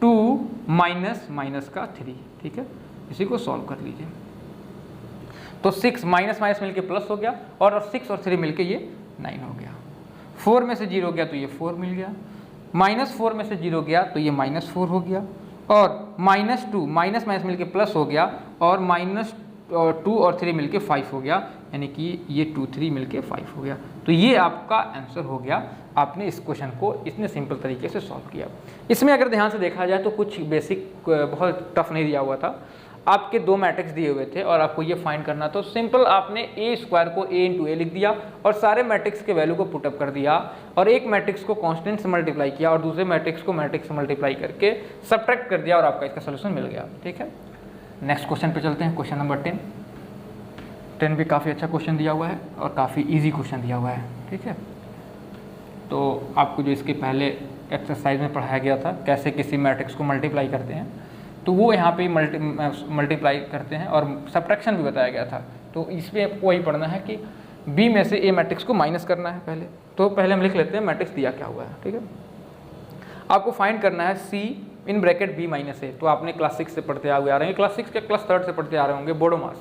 2 -3, ठीक है। इसी को सॉल्व कर लीजिए, तो 6 माइनस मिलके प्लस हो गया, और 6 और 3 मिलके ये 9 हो गया। 4 में से 0 गया तो ये 4 मिल गया, -4 में से 0 गया तो ये -4 हो गया, और -2 माइनस मिलके प्लस हो गया, और -2 और 3 मिलके 5 हो गया, यानी कि ये 2 3 मिलके 5 हो गया। तो ये आपका आंसर हो गया। आपने इस क्वेश्चन को इतने सिंपल तरीके से सॉल्व किया। इसमें अगर ध्यान से देखा जाए तो कुछ बेसिक बहुत टफ नहीं दिया हुआ था, आपके 2 मैट्रिक्स दिए हुए थे और आपको ये फाइंड करना, तो सिंपल आपने a² को a × a लिख दिया और सारे मैट्रिक्स के वैल्यू को पुटअप कर दिया, और एक मैट्रिक्स को कांस्टेंट से मल्टीप्लाई किया और दूसरे मैट्रिक्स को मैट्रिक्स से मल्टीप्लाई करके सब्ट्रैक्ट कर दिया, और आपका इसका सोल्यूशन मिल गया, ठीक है। नेक्स्ट क्वेश्चन पे चलते हैं, क्वेश्चन नंबर 10 भी काफ़ी अच्छा क्वेश्चन दिया हुआ है और काफ़ी ईजी क्वेश्चन दिया हुआ है, ठीक है। तो आपको जो इसके पहले एक्सरसाइज में पढ़ाया गया था कैसे किसी मैट्रिक्स को मल्टीप्लाई करते हैं, तो वो यहाँ पे मल्टीप्लाई करते हैं, और सब्ट्रैक्शन भी बताया गया था। तो इसमें आपको वही पढ़ना है कि बी में से ए मैट्रिक्स को माइनस करना है पहले। तो पहले हम लिख लेते हैं मैट्रिक्स दिया क्या हुआ है, ठीक है। आपको फाइंड करना है सी इन ब्रैकेट बी माइनस ए। तो आपने क्लास 6 से पढ़ते आ रहे हैं, क्लास 6 के क्लास 3 से पढ़ते आ रहे होंगे बोडो मास।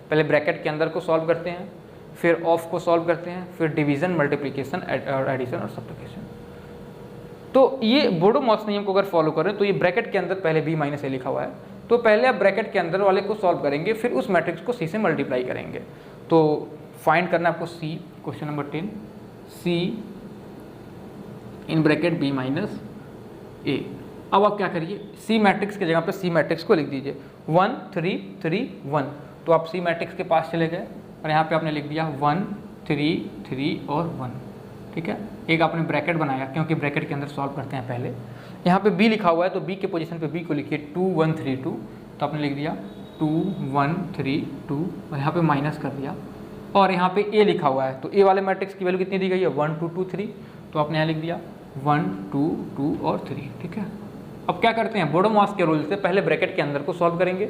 पहले ब्रैकेट के अंदर को सॉल्व करते हैं, फिर ऑफ को सॉल्व करते हैं, फिर डिवीजन, मल्टीप्लिकेशन और एडिशन और सब्ट्रैक्शन। तो ये बोडो मॉस नियम को अगर फॉलो करें तो ये ब्रैकेट के अंदर पहले b माइनस ए लिखा हुआ है, तो पहले आप ब्रैकेट के अंदर वाले को सॉल्व करेंगे, फिर उस मैट्रिक्स को c से मल्टीप्लाई करेंगे। तो फाइंड करना है आपको c, question number 10, c in bracket b minus A. अब आप क्या करिए, c मैट्रिक्स की जगह पे c मैट्रिक्स को लिख दीजिए 1 3 3 1। तो आप c मैट्रिक्स के पास चले गए और यहाँ पे आपने लिख दिया 1 3 3 और 1, ठीक है। एक आपने ब्रैकेट बनाया क्योंकि ब्रैकेट के अंदर सॉल्व करते हैं पहले। यहाँ पे b लिखा हुआ है तो b के पोजीशन पे b को लिखिए 2 1 3 2। तो आपने लिख दिया 2 1 3 2 और यहाँ पे माइनस कर दिया, और यहाँ पे a लिखा हुआ है तो a वाले मैट्रिक्स की वैल्यू कितनी दी गई है 1 2 2 3। तो आपने यहाँ लिख दिया 1 2 2 और 3, ठीक है। अब क्या करते हैं, बोडो मॉस के रूल से पहले ब्रैकेट के अंदर को सॉल्व करेंगे।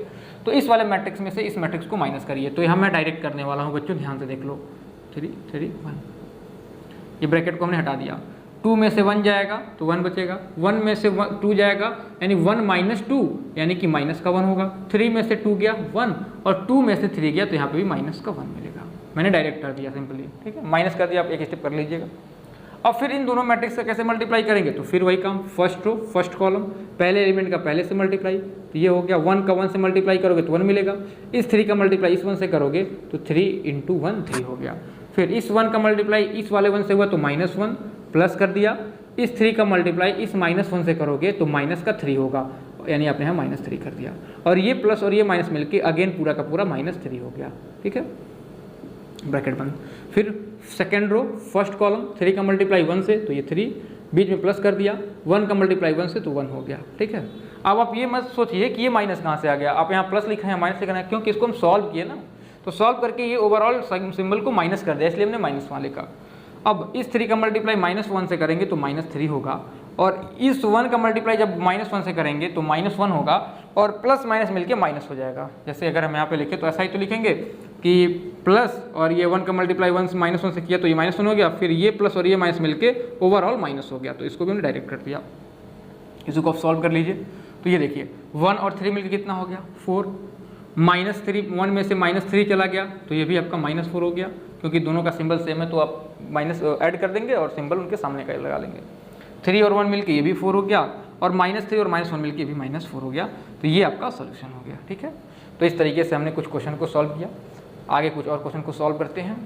तो इस वाले मैट्रिक्स में से इस मैट्रिक्स को माइनस करिए। तो यहाँ मैं डायरेक्ट करने वाला हूँ बच्चों, ध्यान से देख लो। 3 3 1, ये ब्रैकेट को हमने हटा दिया। 2 में से 1 जाएगा तो 1 बचेगा, 1 में से 2 जाएगा यानी 1 माइनस 2 यानी कि माइनस का 1 होगा, 3 में से 2 गया 1 और 2 में से 3 गया तो यहाँ पे भी माइनस का 1 मिलेगा। मैंने डायरेक्ट कर दिया सिंपली, ठीक है, माइनस कर दिया, आप एक स्टेप कर लीजिएगा। अब फिर इन दोनों मैट्रिक्स का कैसे मल्टीप्लाई करेंगे, तो फिर वही काम, फर्स्ट रो फर्स्ट कॉलम, पहले एलिमेंट का पहले से मल्टीप्लाई, तो ये हो गया 1 का 1 से मल्टीप्लाई करोगे तो 1 मिलेगा, इस 3 का मल्टीप्लाई इस 1 से करोगे तो 3 × 1 3 हो गया, फिर इस 1 का मल्टीप्लाई इस वाले 1 से हुआ तो -1 प्लस कर दिया, इस 3 का मल्टीप्लाई इस -1 से करोगे तो माइनस का 3 होगा, यानी आपने यहाँ -3 कर दिया, और ये प्लस और ये माइनस मिलके अगेन पूरा का पूरा -3 हो गया, ठीक है, ब्रैकेट बंद। फिर सेकेंड रो फर्स्ट कॉलम, 3 का मल्टीप्लाई 1 से तो ये 3, बीच में प्लस कर दिया, 1 का मल्टीप्लाई 1 से तो 1 हो गया, ठीक है। अब आप ये मत सोचिए कि ये माइनस कहाँ से आ गया, आप यहाँ प्लस लिखा है माइनस लिखना है, क्योंकि इसको हम सॉल्व किए ना, तो सॉल्व करके ये ओवरऑल सिंबल को माइनस कर दिया, इसलिए हमने माइनस वहाँ लिखा। अब इस 3 का मल्टीप्लाई -1 से करेंगे तो -3 होगा, और इस 1 का मल्टीप्लाई जब -1 से करेंगे तो -1 होगा, और प्लस माइनस मिलके माइनस हो जाएगा। जैसे अगर हम यहाँ पे लिखें तो ऐसा ही तो लिखेंगे कि प्लस और ये 1 का मल्टीप्लाई 1 से -1 से किया तो ये -1 हो गया, फिर ये प्लस और ये माइनस मिलके ओवरऑल माइनस हो गया, तो इसको भी हमने डायरेक्ट कर दिया। इसको आप सॉल्व कर लीजिए, तो ये देखिए 1 और 3 मिलकर कितना हो गया 4, -3, 1 में से -3 चला गया तो ये भी आपका -4 हो गया, क्योंकि दोनों का सिंबल सेम है तो आप माइनस ऐड कर देंगे और सिंबल उनके सामने का लगा लेंगे। 3 और 1 मिलके ये भी 4 हो गया, और -3 और -1 मिलके ये भी -4 हो गया, तो ये आपका सोल्यूशन हो गया, ठीक है। तो इस तरीके से हमने कुछ क्वेश्चन को सॉल्व किया, आगे कुछ और क्वेश्चन को सॉल्व करते हैं।